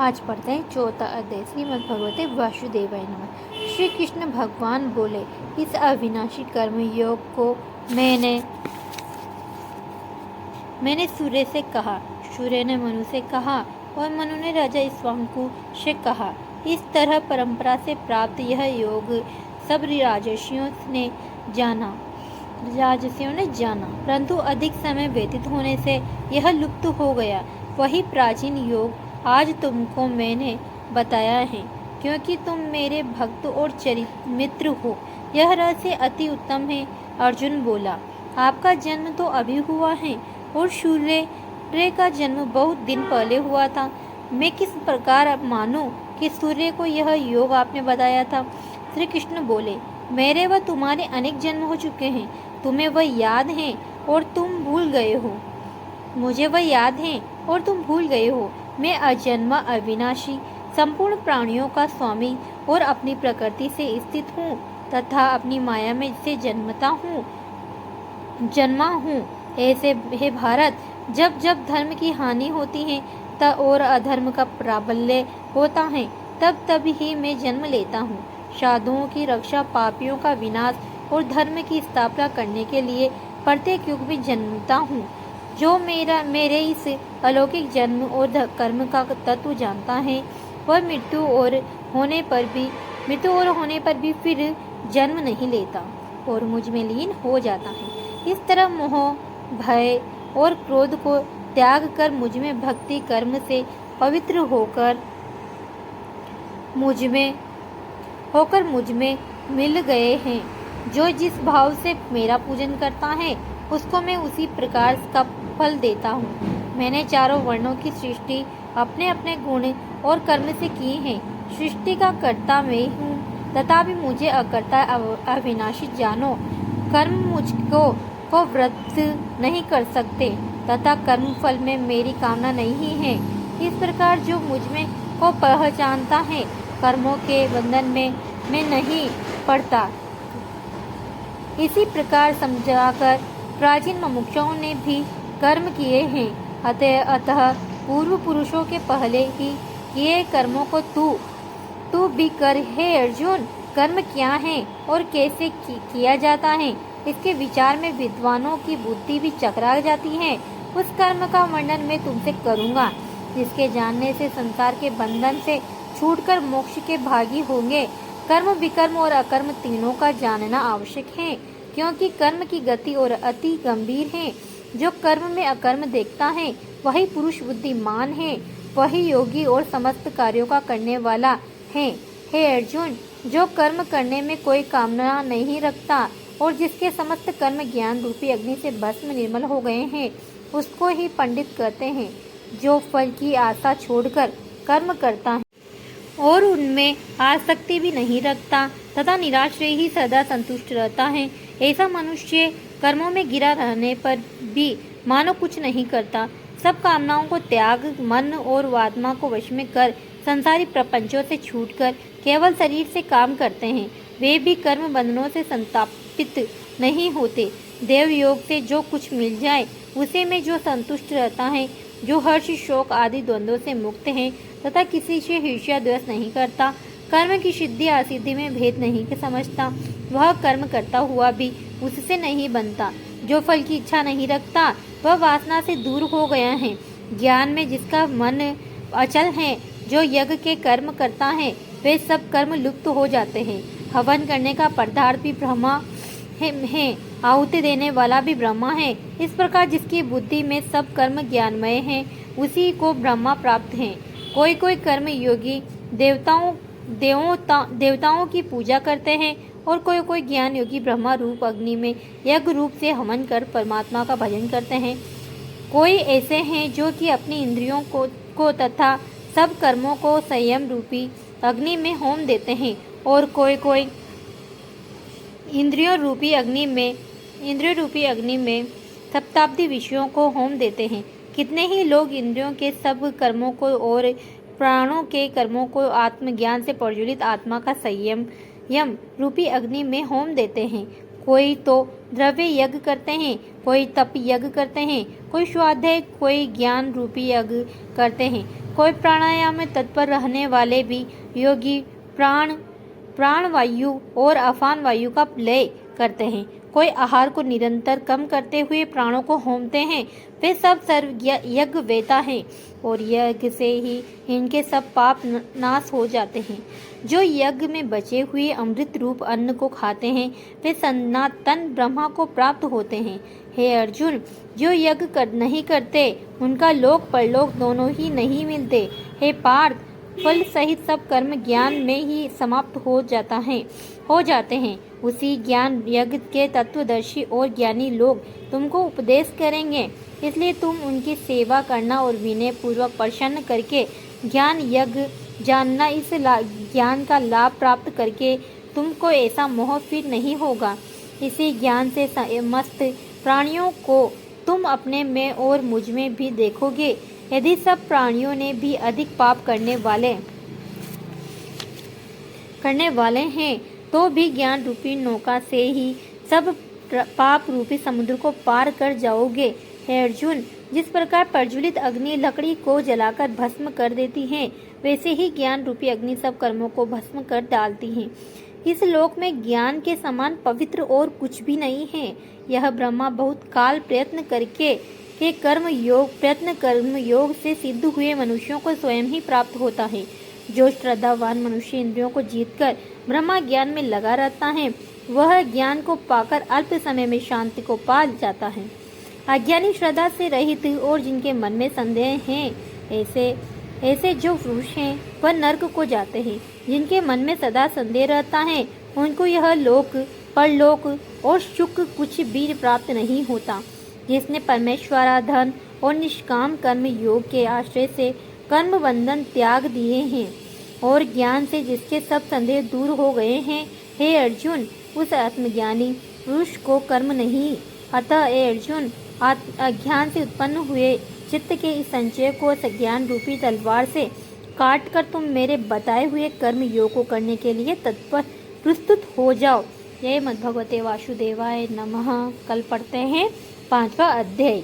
आज पढ़ते हैं चौथा अध्याय श्रीमद् भगवते वासुदेवाय नमः। श्री कृष्ण भगवान बोले, इस अविनाशी कर्म योग को मैंने सूर्य से कहा, सूर्य ने मनु से कहा और मनु ने राजा इक्ष्वाकु से कहा। इस तरह परंपरा से प्राप्त यह योग सब राजर्षियों ने जाना, परंतु अधिक समय व्यतीत होने से यह लुप्त हो गया। वही प्राचीन योग आज तुमको मैंने बताया है, क्योंकि तुम मेरे भक्त और मित्र हो। यह रहस्य अति उत्तम है। अर्जुन बोला, आपका जन्म तो अभी हुआ है और सूर्य का जन्म बहुत दिन पहले हुआ था। मैं किस प्रकार मानूं कि सूर्य को यह योग आपने बताया था? श्री कृष्ण बोले, मेरे व तुम्हारे अनेक जन्म हो चुके हैं, तुम्हें वह याद है और तुम भूल गए हो। मुझे वह याद है और तुम भूल गए हो। मैं अजन्मा, अविनाशी, संपूर्ण प्राणियों का स्वामी और अपनी प्रकृति से स्थित हूँ तथा अपनी माया में से जन्मा हूँ। ऐसे हे भारत, जब जब धर्म की हानि होती है और अधर्म का प्राबल्य होता है, तब तब ही मैं जन्म लेता हूँ। साधुओं की रक्षा, पापियों का विनाश और धर्म की स्थापना करने के लिए प्रत्येक युग में जन्मता हूँ। जो मेरे इस अलौकिक जन्म और कर्म का तत्व जानता है, वह मृत्यु और होने पर भी फिर जन्म नहीं लेता और मुझ में लीन हो जाता है। इस तरह मोह, भय और क्रोध को त्याग कर मुझ में भक्ति कर्म से पवित्र होकर मुझ में मिल गए हैं। जो जिस भाव से मेरा पूजन करता है, उसको मैं उसी प्रकार का फल देता हूँ। मैंने चारों वर्णों की सृष्टि अपने अपने गुण और कर्म से की है। सृष्टि का कर्ता मैं हूँ, तथापि मुझे अकर्ता अविनाशी जानो। कर्म मुझको व्रत नहीं कर सकते तथा कर्म फल में मेरी कामना नहीं है। इस प्रकार जो मुझ में को पहचानता है, कर्मों के बंधन में मैं नहीं पड़ता। इसी प्रकार समझाकर प्राचीन मुमुक्षुओं ने भी कर्म किए हैं। अतः पूर्व पुरुषों के पहले ही किए कर्मों को तू भी कर। हे अर्जुन, कर्म क्या है और कैसे किया जाता है, इसके विचार में विद्वानों की बुद्धि भी चकरा जाती है। उस कर्म का वर्णन मैं तुमसे करूँगा, जिसके जानने से संसार के बंधन से छूटकर मोक्ष के भागी होंगे। कर्म, विकर्म और अकर्म तीनों का जानना आवश्यक है, क्योंकि कर्म की गति और अति गंभीर है। जो कर्म में अकर्म देखता है, वही पुरुष बुद्धिमान है, वही योगी और समस्त कार्यों का करने वाला है। हे अर्जुन, जो कर्म करने में कोई कामना नहीं रखता और जिसके समस्त कर्म ज्ञान रूपी अग्नि से भस्म निर्मल हो गए हैं, उसको ही पंडित कहते हैं। जो फल की आशा छोड़कर कर्म करता है और उनमें आसक्ति भी नहीं रखता तथा निराश्रय ही सदा संतुष्ट रहता है, ऐसा मनुष्य कर्मों में गिरा रहने पर भी मानो कुछ नहीं करता। सब कामनाओं को त्याग, मन और आत्मा को वश में कर संसारी प्रपंचों से छूटकर केवल शरीर से काम करते हैं। वे भी कर्म बंधनों से संतापित नहीं होते। देव योग से जो कुछ मिल जाए, उसे में जो संतुष्ट रहता है, जो हर्ष, शोक आदि द्वंद्वों से मुक्त है तथा किसी से ईर्ष्या द्वेष नहीं करता, कर्म की सिद्धि असिद्धि में भेद नहीं समझता, वह कर्म करता हुआ भी उससे नहीं बनता। जो फल की इच्छा नहीं रखता, वह वासना से दूर हो गया है। ज्ञान में जिसका मन अचल है, जो यज्ञ के कर्म करता है, वे सब कर्म लुप्त हो जाते हैं। हवन करने का पदार्थ भी ब्रह्मा है, आहुति देने वाला भी ब्रह्मा है। इस प्रकार जिसकी बुद्धि में सब कर्म ज्ञानमय है, उसी को ब्रह्मा प्राप्त है। कोई कोई कर्म योगी देवताओं की पूजा करते हैं और कोई कोई ज्ञान योगी ब्रह्मा रूप अग्नि में यज्ञ रूप से हवन कर परमात्मा का भजन करते हैं। कोई ऐसे हैं जो कि अपनी इंद्रियों को तथा सब कर्मों को संयम रूपी अग्नि में होम देते हैं और कोई कोई इंद्रियों रूपी अग्नि में सप्ताब्दी विषयों को होम देते हैं। कितने ही लोग इंद्रियों के सब कर्मों को और प्राणों के कर्मों को आत्मज्ञान से प्रज्वलित आत्मा का संयम रूपी अग्नि में होम देते हैं। कोई तो द्रव्य यज्ञ करते हैं, कोई तप यज्ञ करते हैं, कोई स्वाध्याय, कोई ज्ञान रूपी यज्ञ करते हैं। कोई प्राणायाम में तत्पर रहने वाले भी योगी प्राण वायु और अपान वायु का लय करते हैं। कोई आहार को निरंतर कम करते हुए प्राणों को होमते हैं। वे सब सर्व यज्ञ वेता हैं और यज्ञ से ही इनके सब पाप नाश हो जाते हैं। जो यज्ञ में बचे हुए अमृत रूप अन्न को खाते हैं वे सनातन ब्रह्मा को प्राप्त होते हैं। हे अर्जुन, जो यज्ञ नहीं करते उनका लोक परलोक दोनों ही नहीं मिलते। हे पार्थ, फल सहित सब कर्म ज्ञान में ही समाप्त हो जाते हैं। उसी ज्ञान यज्ञ के तत्वदर्शी और ज्ञानी लोग तुमको उपदेश करेंगे, इसलिए तुम उनकी सेवा करना और विनय पूर्वक प्रसन्न करके ज्ञान यज्ञ जानना। इस ज्ञान का लाभ प्राप्त करके तुमको ऐसा मोह फिर नहीं होगा। इसी ज्ञान से मस्त प्राणियों को तुम अपने में और मुझ में भी देखोगे। यदि सब प्राणियों ने भी अधिक पाप करने वाले हैं तो भी ज्ञान रूपी नौका से ही सब पाप रूपी समुद्र को पार कर जाओगे। हे अर्जुन, जिस प्रकार प्रज्वलित अग्नि लकड़ी को जलाकर भस्म कर देती है, वैसे ही ज्ञान रूपी अग्नि सब कर्मों को भस्म कर डालती है। इस लोक में ज्ञान के समान पवित्र और कुछ भी नहीं है। यह ब्रह्मा बहुत काल प्रयत्न कर्म योग से सिद्ध हुए मनुष्यों को स्वयं ही प्राप्त होता है। जो श्रद्धावान मनुष्य इंद्रियों को जीतकर ब्रह्मा ज्ञान में लगा रहता है, वह ज्ञान को पाकर अल्प समय में शांति को पा जाता है। अज्ञानी श्रद्धा से रहित और जिनके मन में संदेह हैं, ऐसे जो पुरुष हैं वह नरक को जाते हैं। जिनके मन में सदा संदेह रहता है उनको यह लोक परलोक और सुख कुछ भी प्राप्त नहीं होता। जिसने परमेश्वराधन और निष्काम कर्म योग के आश्रय से कर्म बंधन त्याग दिए हैं और ज्ञान से जिसके सब संदेह दूर हो गए हैं, हे अर्जुन, उस आत्मज्ञानी पुरुष को कर्म नहीं। अतः हे अर्जुन, अज्ञान से उत्पन्न हुए चित्त के इस संचय को ज्ञान रूपी तलवार से काटकर तुम मेरे बताए हुए कर्म योग को करने के लिए तत्पर प्रस्तुत हो जाओ। जय मद्भगवते वासुदेवाय नमः। कल पढ़ते हैं 5वां अध्याय।